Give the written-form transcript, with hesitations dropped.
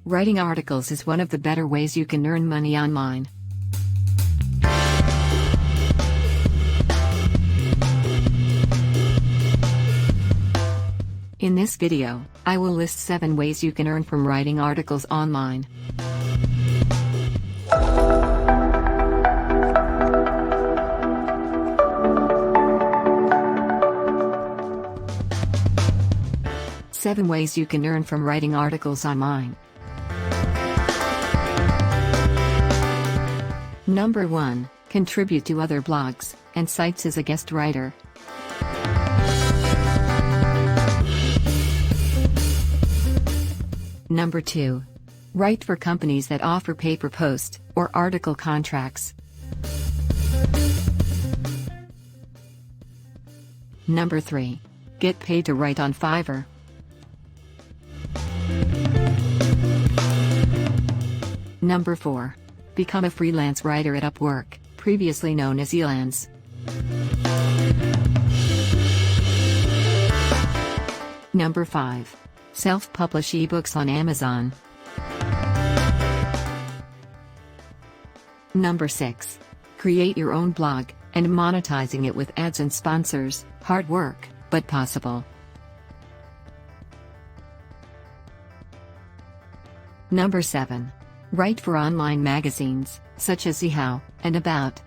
Writing articles is one of the better ways you can earn money online. In this video, I will list 7 ways you can earn from writing articles online. Seven ways you can earn from writing articles online. Number 1. Contribute to other blogs and sites as a guest writer. Number 2. Write for companies that offer pay-per-post or article contracts. Number 3. Get paid to write on Fiverr. Number 4. Become a freelance writer at Upwork, previously known as Freelance. Number 5. Self-publish ebooks on Amazon. Number 6. Create your own blog and monetizing it with ads and sponsors. Hard work, but possible. Number 7. Write for online magazines, such as How and About.